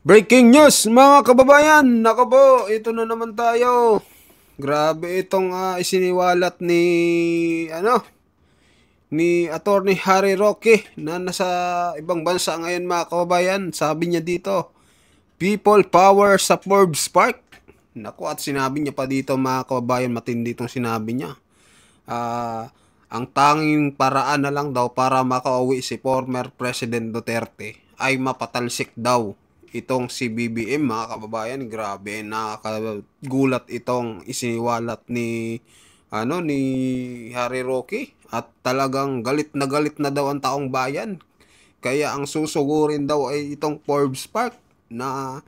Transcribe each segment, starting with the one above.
Breaking news mga kababayan! Nako po, ito na naman tayo. Grabe itong isiniwalat ni Attorney Harry Roque na nasa ibang bansa ngayon mga kababayan. Sabi niya dito, People power sa Forbes Park. Nako, at sinabi niya pa dito mga kababayan, matindi itong sinabi niya. Ang tanging paraan na lang daw para makauwi si former President Duterte ay mapatalsik daw itong si BBM mga kababayan. Grabe, nakakagulat itong isiniwalat ni Harry Roque, at talagang galit na daw ang taong bayan. Kaya ang susugurin daw ay itong Forbes Park na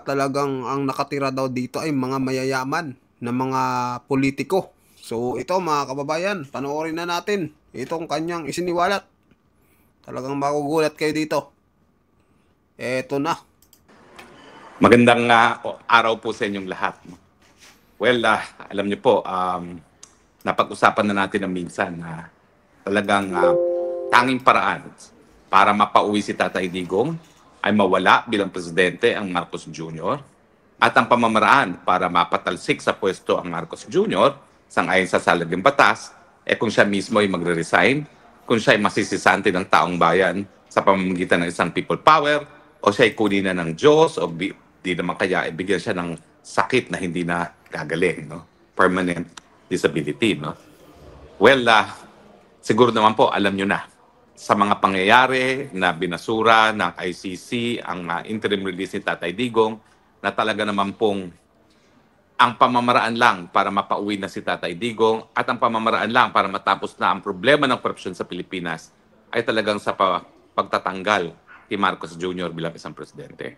talagang ang nakatira daw dito ay mga mayayaman na mga politiko. So ito mga kababayan, panoorin na natin itong kanyang isiniwalat. Talagang magugulat kayo dito. Eto na. Magandang araw po sa inyong lahat. Well, alam niyo po, napag-usapan na natin na minsan na talagang tanging paraan para mapauwi si Tatay Digong ay mawala bilang presidente ang Marcos Jr. at ang pamamaraan para mapatalsik sa pwesto ang Marcos Jr. sangayon sa salagang batas, kung siya mismo ay magre-resign, kung siya ay masisisante ng taong bayan sa pamamagitan ng isang people power, o siya ay kunin na ng Diyos, o di naman kaya ibigyan siya ng sakit na hindi na gagaling, no? Permanent disability, no? Well, siguro naman po alam nyo na sa mga pangyayari na binasura ng ICC ang interim release ni Tatay Digong, na talaga naman pong ang pamamaraan lang para mapauwi na si Tatay Digong at ang pamamaraan lang para matapos na ang problema ng korupsyon sa Pilipinas ay talagang sa pagtatanggal ni Marcos Jr. bilang isang presidente.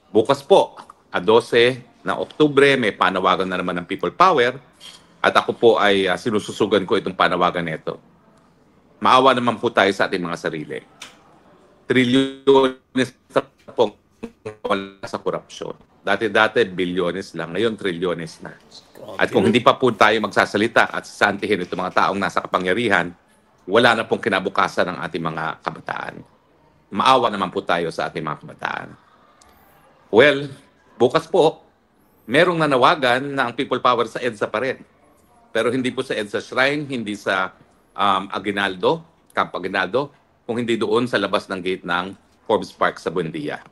Bukas po, 12 ng Oktubre, may panawagan na naman ng People Power, at ako po ay sinususugan ko itong panawagan nito. Maawa naman po tayo sa ating mga sarili. Trilyones na po wala sa korupsyon. Dati-dati bilyones lang, ngayon trilyones na. At kung hindi pa po tayo magsasalita at sasantihin itong mga taong nasa kapangyarihan, wala na pong kinabukasan ng ating mga kabataan. Maawa naman po tayo sa ating mga kabataan. Well, bukas po, merong nanawagan na ang people power sa EDSA pa rin. Pero hindi po sa EDSA Shrine, hindi sa Aguinaldo, Camp Aguinaldo, kung hindi doon sa labas ng gate ng Forbes Park sa Buendia.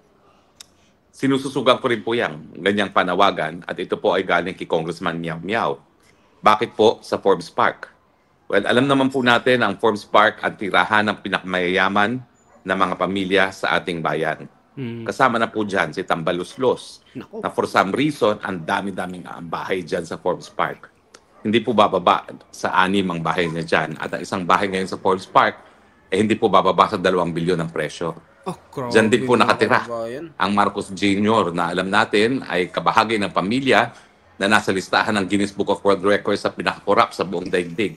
Sinususugan ko rin po yung ganyang panawagan, at ito po ay galing kay Congressman Miao Miao. Bakit po sa Forbes Park? Well, alam naman po natin ang Forbes Park ang tirahan ng pinakamayayaman na mga pamilya sa ating bayan. Kasama na po dyan si Tambaluslos, na for some reason, ang dami-daming bahay dyan sa Forbes Park. Hindi po bababa sa 6 ang bahay niya dyan. At ang isang bahay ngayon sa Forbes Park, hindi po bababa sa 2 bilyon ang presyo. Dyan din po nakatira ang Marcos Jr. na alam natin ay kabahagi ng pamilya na nasa listahan ng Guinness Book of World Records sa pinakakorap sa buong daigdig.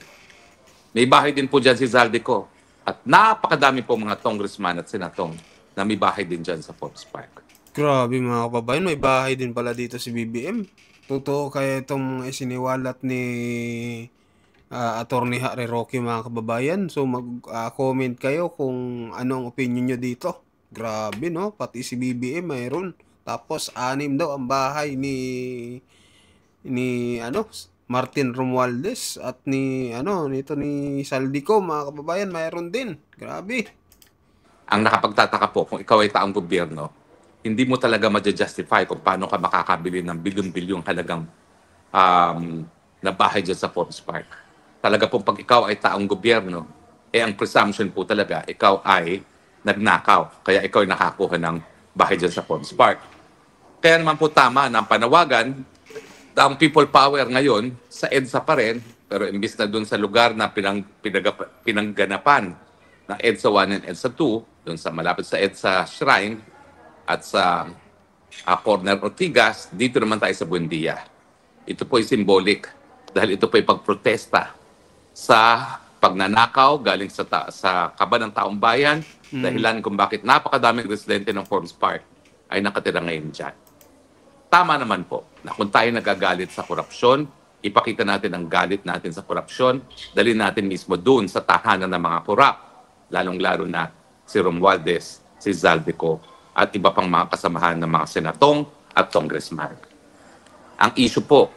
May bahay din po dyan si Zaldico. At napakadami po mga congressman at senatong na may bahay din dyan sa Forbes Park. Grabe mga kababayan, may bahay din pala dito si BBM. Totoo kaya itong isiniwalat ni Attorney Harry Roque mga kababayan. So mag-comment kayo kung anong opinion nyo dito. Grabe no, pati si BBM mayroon. Tapos 6 daw ang bahay ni Martin Romualdez at nito ni Saldico mga kababayan, mayroon din. Grabe. Ang nakapagtataka po, kung ikaw ay taong gobyerno, hindi mo talaga ma-justify kung paano ka makakabili ng bilyon-bilyong halagang na bahay dyan sa Forbes Park. Talaga pong pag ikaw ay taong gobyerno, ang presumption po talaga, ikaw ay nagnakaw. Kaya ikaw ay nakakuha ng bahay dyan sa Forbes Park. Kaya naman po tama na ang panawagan, ang people power ngayon sa EDSA pa rin, pero imbis na dun sa lugar na pinangganapan ng EDSA 1 and EDSA 2, dun sa malapit sa EDSA Shrine at sa Corner Ortigas, dito naman tayo sa Buendia. Ito po ay symbolic dahil ito po ay pagprotesta sa pagnanakaw galing sa kaba ng taong bayan, dahilan kung bakit napakadaming residente ng Forbes Park ay nakatira ngayon dyan. Tama naman po na kung tayo nagagalit sa korupsyon, ipakita natin ang galit natin sa korupsyon, dalhin natin mismo doon sa tahanan ng mga korap, lalong-lalo na si Romualdez, si Zaldico, at iba pang mga kasamahan ng mga senatong at congressman. Ang issue po,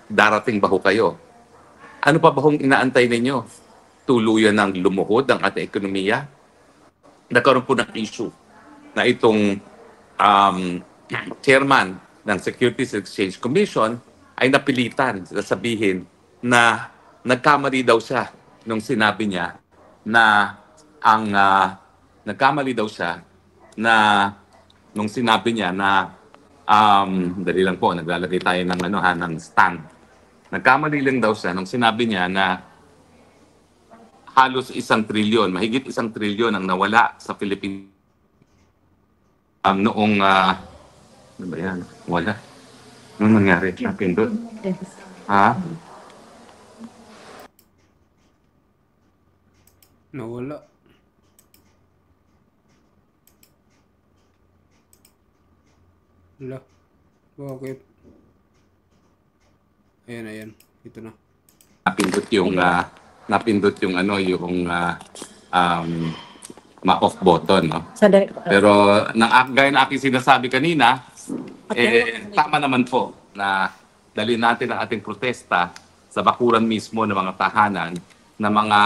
darating ba ho kayo? Ano pa ba hong inaantay ninyo? Tuluyan ng lumuhod ang ating ekonomiya? Nagkaroon po ng issue na itong chairman ng Securities and Exchange Commission ay napilitan na sabihin na nagkamali daw siya nung sinabi niya na nagkamali daw siya na nung sinabi niya na dali lang po, naglalagay tayo ng ng stand. Nagkamali lang daw siya nung sinabi niya na halos 1 trilyon, mahigit 1 trilyon ang nawala sa Philippines noong ano ba yan? Wala. Anong nangyari? Napindot? Ha? Nawala. Wala. Bakit? Ayan. Ito na. Napindot yung ma-off button, no? Pero gaya na aking sinasabi kanina, tama naman po na dalhin natin ang ating protesta sa bakuran mismo ng mga tahanan na mga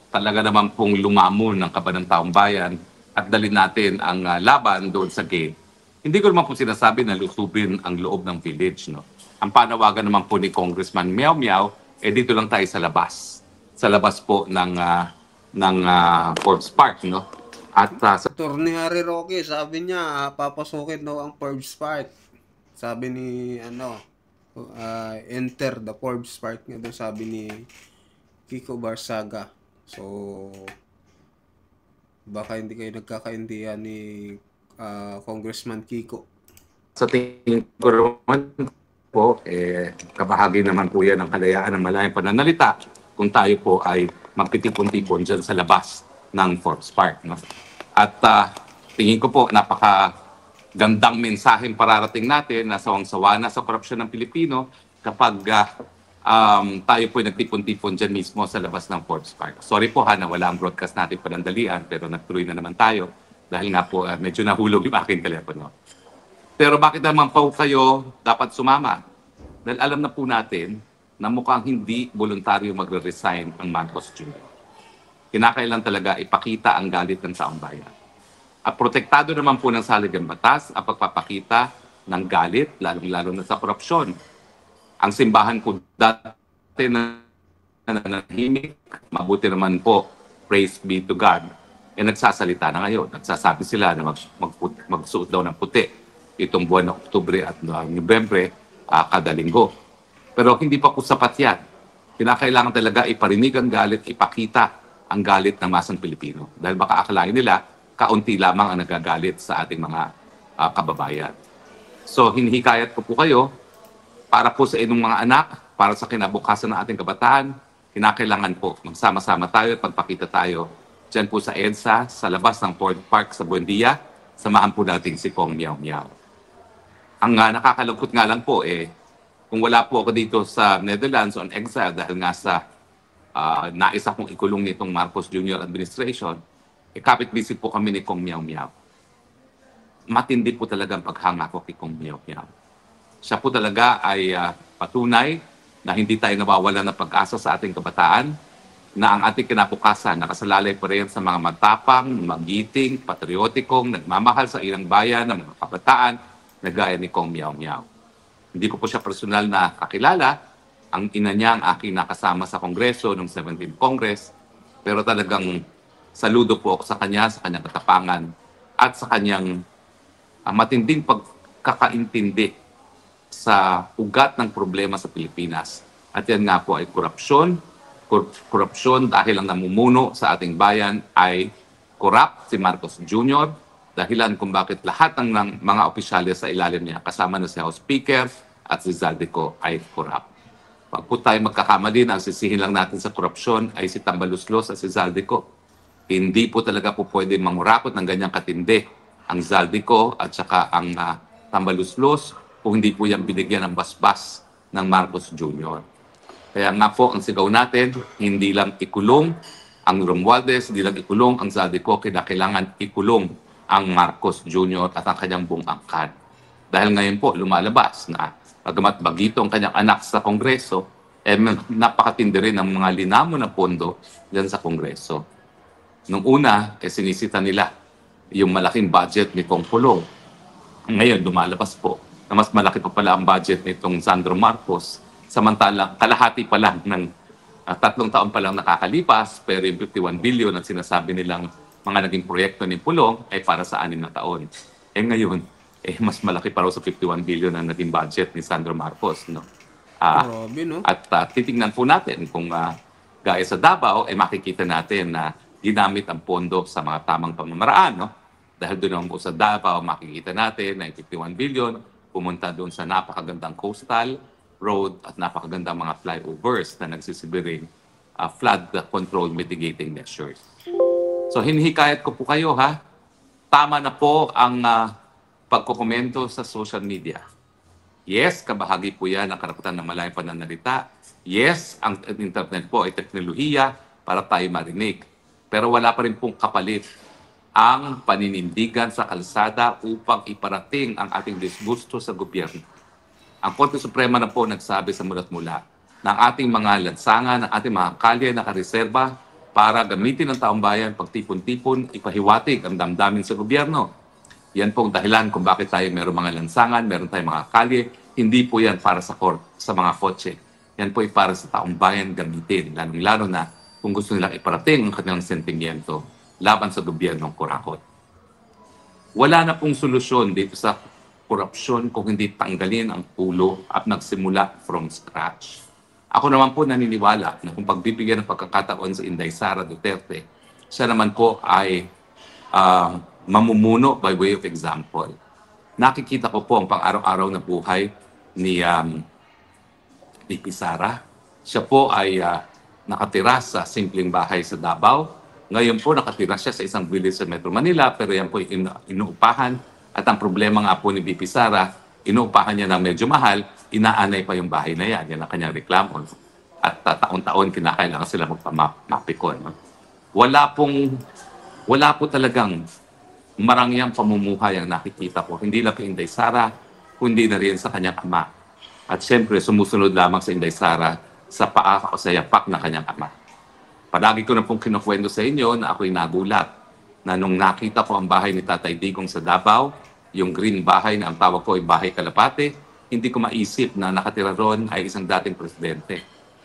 talaga naman pong lumamon ng kaban ng taong bayan at dalhin natin ang laban doon sa gate. Hindi ko naman po sinasabi na lusubin ang loob ng village, no? Ang panawagan naman po ni Congressman Meow Meow, dito lang tayo sa labas. Sa labas po ng Forbes Park, no? At sa Attorney Harry Roque, sabi niya, papasukin daw ang Forbes Park. Sabi ni, enter the Forbes Park nga daw, sabi ni Kiko Barsaga. So, baka hindi kayo nagkakaintindihan ni Congressman Kiko. Sa tingin ko naman po, kabahagi naman po yan ng kalayaan ng malayang pananalita kung tayo po ay magtitipon-tipon dyan sa labas ng Forbes Park. No? At tingin ko po, napakagandang mensaheng pararating natin na sawang-sawa na sa korupsyon ng Pilipino kapag tayo po ay nagtipon-tipon dyan mismo sa labas ng Forbes Park. Sorry po na wala ang broadcast natin panandalian, pero nagtuloy na naman tayo dahil nga po medyo nahulog yung aking telepono. Pero bakit naman po kayo dapat sumama? Dahil alam na po natin na mukhang hindi voluntaryo magre-resign ang Marcos Jr. Kinakailan talaga ipakita ang galit ng taong bayan. At protektado naman po ng saligang batas ang pagpapakita ng galit, lalong-lalo na sa korupsyon. Ang simbahan po dati na nanahimik, mabuti naman po, praise be to God, nagsasalita na ngayon. Nagsasabi sila na magsuot daw ng puti itong buwan ng Oktubre at Nobyembre kada linggo. Pero hindi pa po sapat yan. Kinakailangan talaga iparinig ang galit, ipakita ang galit ng masang Pilipino. Dahil baka akalain nila, kaunti lamang ang nagagalit sa ating mga kababayan. So, hinihikayat ko po kayo, para po sa inyong mga anak, para sa kinabukasan ng ating kabataan, kinakailangan po magsama-sama tayo at pagpakita tayo dyan po sa EDSA, sa labas ng Ford Park sa Buendia, samahan po natin si Kong Meow Meow. Ang nakakalungkot nga lang po, kung wala po ako dito sa Netherlands on exile dahil nga sa nais akong ikulong nitong Marcos Jr. administration, kapit-visit po kami ni Kong Meow Meow. Matindi po talaga ang paghanga ko kay Kong Meow Meow. Siya po talaga ay patunay na hindi tayo nawawala ng pag-asa sa ating kabataan, na ang ating kinabukasan nakasalalay pa rin sa mga matapang, magiting, patriotikong, nagmamahal sa ilang bayan ng mga kabataan na gaya ni Kong Meow Meow. Hindi ko po siya personal na kakilala. Ang ina niya ang aking nakasama sa Kongreso noong 17th Congress. Pero talagang saludo po ako sa kanyang katapangan at sa kanyang matinding pagkakaintindi sa ugat ng problema sa Pilipinas. At yan nga po ay korupsyon. Korupsyon dahil ang namumuno sa ating bayan ay corrupt si Marcos Jr. Dahilan kung bakit lahat ng mga opisyales sa ilalim niya, kasama na si House Speaker at si Zaldico, ay corrupt. Pag po tayo magkakamali na ang sisihin lang natin sa korupsyon ay si Tambaluslos at si Zaldico. Hindi po talaga po pwede mangurakot ng ganyang katindi ang Zaldico at saka ang Tambaluslos kung hindi po yan binigyan ng basbas ng Marcos Jr. Kaya nga po, ang sigaw natin, hindi lang ikulong ang Romualdez, hindi lang ikulong ang Zaldico, kailangan ikulong ang Marcos Jr. at ang kanyang buong angkan. Dahil ngayon po lumalabas na pagamat bagito ang kanyang anak sa Kongreso, napakatindi rin ang mga linamo na pondo dyan sa Kongreso. Nung una, sinisita nila yung malaking budget ni Kong Pulong. Ngayon, lumalabas po na mas malaki pa pala ang budget nitong Sandro Marcos. Samantalang kalahati pa lang ng 3 taon pa lang nakakalipas, pero yung 51 billion at sinasabi nilang mga naging proyekto ni Pulong ay para sa 6 na taon. Ngayon, mas malaki pa raw sa 51 billion ang naging budget ni Sandro Marcos. No? Grabe, no? At titingnan po natin kung gaya sa Davao, makikita natin na ginamit ang pondo sa mga tamang pamamaraan. No? Dahil doon naman po sa Davao, makikita natin na 51 billion pumunta doon sa napakagandang coastal road at napakagandang mga flyovers na nagsisibiring flood control mitigating measures. So hinihikayat ko po kayo tama na po ang pagkokomento sa social media. Yes, kabahagi po yan ang karapatan ng malayang pananalita. Yes, ang internet po ay teknolohiya para tayo marinig. Pero wala pa rin pong kapalit ang paninindigan sa kalsada upang iparating ang ating disgusto sa gobyerno. Ang Korte Suprema na po nagsabi sa mulat mula na ang ating mga lansangan, ang ating mga kalye na nakareserba para gamitin ng taong bayan, pagtipon-tipon, ipahiwatig ang damdamin sa gobyerno. Yan po ang dahilan kung bakit tayo mayroong mga lansangan, mayroon tayong mga kalye. Hindi po yan para sa mga kotse. Yan po ay para sa taong bayan gamitin, lalong-lalo na kung gusto nilang iparating ang kanilang sentimiento laban sa gobyernong kurakot. Wala na pong solusyon dito sa korupsyon kung hindi tanggalin ang ulo at nagsimula from scratch. Ako naman po naniniwala na kung pagbibigyan ng pagkakataon sa Inday Sara Duterte, siya naman po ay mamumuno by way of example. Nakikita ko po ang pang-araw-araw na buhay ni Sara. Siya po ay nakatira sa simpleng bahay sa Davao. Ngayon po nakatira siya sa isang village sa Metro Manila, pero yan po inuupahan. At ang problema nga po ni BP Sara, inuupahan niya ng medyo mahal, inaanay pa yung bahay na yan. Yan ang kanyang reklamo. At taon-taon kinakailangan sila magpamapikon. No? Wala po talagang marangyang pamumuhay ang nakikita ko. Hindi lang kay Inday Sara, kundi na rin sa kanyang ama. At syempre, sumusunod lamang sa Inday Sara sa paa o sa yapak na kanyang ama. Palagi ko na pong kinukwento sa inyo na ako'y nagulat na nung nakita ko ang bahay ni Tatay Digong sa Davao, yung green bahay na ang tawag ko ay Bahay Kalapate, hindi ko maisip na nakatira ron ay isang dating presidente.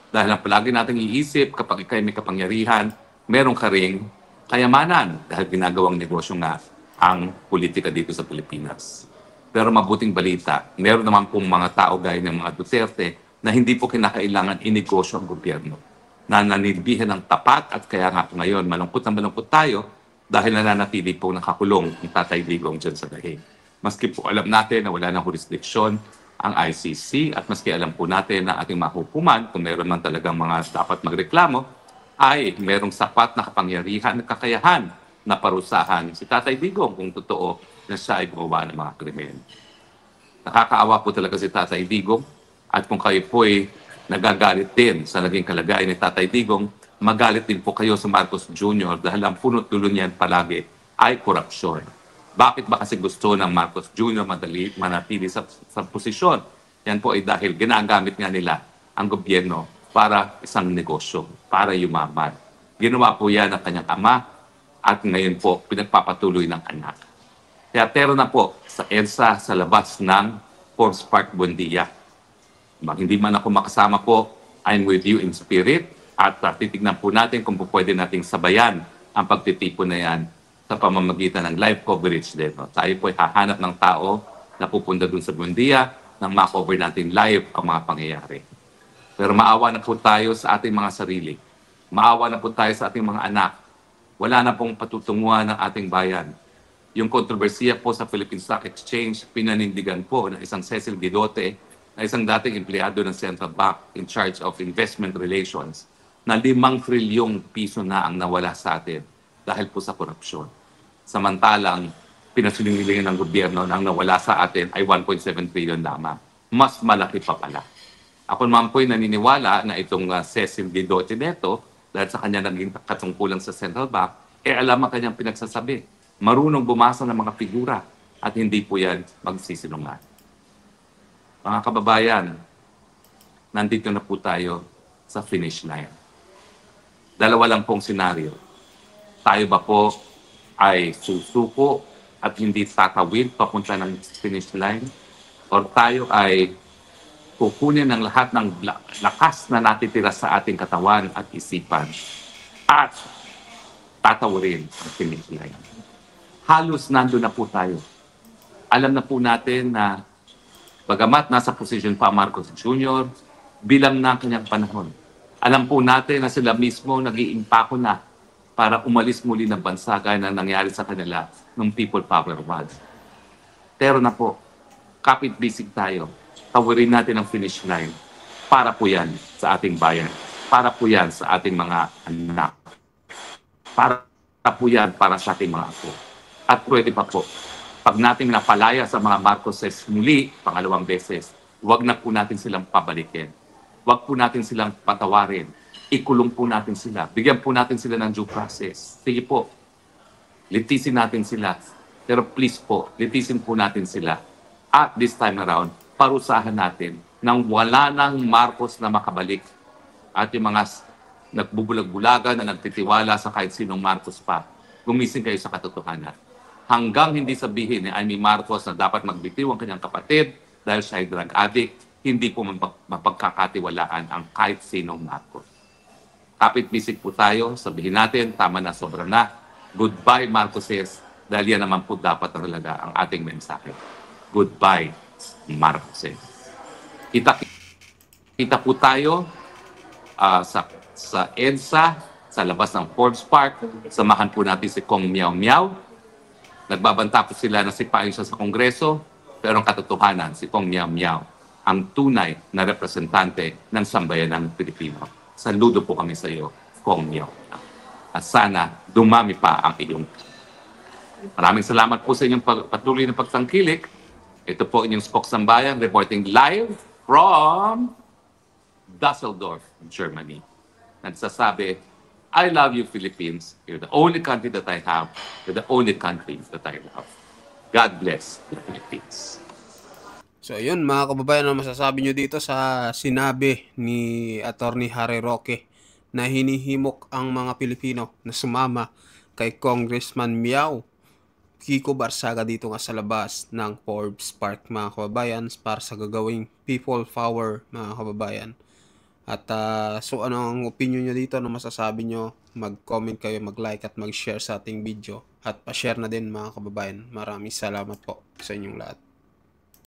Dahil ang palagi nating iisip kapag ikay may kapangyarihan, meron ka ring kayamanan dahil ginagawang negosyo nga ang politika dito sa Pilipinas. Pero mabuting balita, meron naman pong mga tao gaya ng mga Duterte na hindi po kinakailangan inegosyo ang gobyerno, na nanilbihan ng tapat at kaya nga ngayon malungkot na malungkot tayo dahil nananatili po nakakulong ang Tatay Digong dyan sa Dahig. Maski po alam natin na wala ng jurisdiksyon ang ICC at maski alam po natin na ating mahukuman kung meron man talagang mga dapat magreklamo ay merong sapat na kapangyarihan at kakayahan na parusahan si Tatay Digong kung totoo na siya ay gumawa ng mga krimen. Nakakaawa po talaga si Tatay Digong at kung kayo po ay nagagalit din sa naging kalagayan ni Tatay Digong, magalit din po kayo sa Marcos Jr. dahil ang punot dulo niyan palagi ay korupsyon. Bakit ba kasi gusto ng Marcos Jr. manatili sa posisyon? Yan po ay dahil ginagamit nga nila ang gobyerno para isang negosyo, para yumaman. Ginawa po yan ng kanyang ama at ngayon po pinagpapatuloy ng anak. Kaya tero na po sa EDSA sa labas ng Forbes Park Buendia. Hindi man ako makasama po, I'm with you in spirit at titignan po natin kung pwede nating sabayan ang pagtitipon na yan sa pamamagitan ng live coverage din. No? Tayo po ay hahanap ng tao na pupunta dun sa Buendia nang ma-cover natin live ang mga pangyayari. Pero maawa na po tayo sa ating mga sarili. Maawa na po tayo sa ating mga anak. Wala na pong patutunguhan ng ating bayan. Yung kontrobersiya po sa Philippine Stock Exchange, pinanindigan po ng isang Cecil Guidote, na isang dating empleyado ng Central Bank in charge of investment relations, na 5 trilyong piso na ang nawala sa atin dahil po sa korupsyon. Samantalang, pinasulingilingan ng gobyerno na ang nawala sa atin ay 1.7 trillion lamang. Mas malaki pa pala. Ako naman po'y naniniwala na itong Cecil Guidote neto, dahil sa kanya naging katungkulan sa Central Bank, alam ang kanyang pinagsasabi. marunong bumasa ng mga figura, at hindi po yan magsisinungaling. Mga kababayan, nandito na po tayo sa finish line. Dalawa lang pong senaryo. Tayo ba po ay susuko at hindi tatawid papunta ng finish line? O tayo ay kukunin ng lahat ng lakas na natitira sa ating katawan at isipan at tatawarin ang finish line? Halos nandun na po tayo. Alam na po natin na bagamat nasa posisyon pa Marcos Jr., bilang na kanyang panahon. Alam po natin na sila mismo nag-iimpako na para umalis muli ng bansa gaya na nangyari sa kanila ng People Power was. Pero na po, kapit-bisig tayo. Tawarin natin ang finish line. Para po yan sa ating bayan. Para po yan sa ating mga anak. Para po yan para sa ating mga apo. At pwede pa po, pag natin napalaya sa mga Marcoses muli, pangalawang beses, huwag na po natin silang pabalikin. Huwag po natin silang patawarin. Ikulong po natin sila. Bigyan po natin sila ng due process. Sige po, litisin natin sila. Pero please po, litisin po natin sila. At this time around, parusahan natin nang wala ng Marcos na makabalik. At yung mga nagbubulag-bulagan na nagtitiwala sa kahit sinong Marcos pa, gumising kayo sa katotohanan. Hanggang hindi sabihin ni Amy Marcos na dapat magbitiw ang kanyang kapatid dahil siya ay drug addict, hindi po mapagkakatiwalaan ang kahit sinong Marcos. Kapit-bisig po tayo, sabihin natin, tama na, sobra na. Goodbye, Marcoses, dahil yan naman po dapat talaga ang ating mensahe. Goodbye, Marcoses. Kita po tayo sa EDSA, sa labas ng Forbes Park. Samahan po natin si Kong Miao Miao. Nagbabanta po sila na sipain siya sa Kongreso, pero ang katotohanan, si Kong Miao Miao, ang tunay na representante ng sambayanang Pilipino. Saludo po kami sa iyo, Kong Miao. At sana dumami pa ang iyong. Maraming salamat po sa inyong patuloy na pagtangkilik. Ito po inyong Spoksambayan reporting live from Düsseldorf, Germany. Nagsasabi, I love you, Philippines. You're the only country that I have. You're the only country that I love. God bless the Philippines. So yun mga kababayan, ano masasabi nyo dito sa sinabi ni Attorney Harry Roque na hinihimok ang mga Pilipino na sumama kay Congressman Miao Kiko Barsaga dito nga sa labas ng Forbes Park mga kababayan para sa gagawing People Power mga kababayan. At so ano ang opinion nyo dito? Ano masasabi nyo? Mag-comment kayo, mag-like at mag-share sa ating video. At pa-share na din mga kababayan. Maraming salamat po sa inyong lahat.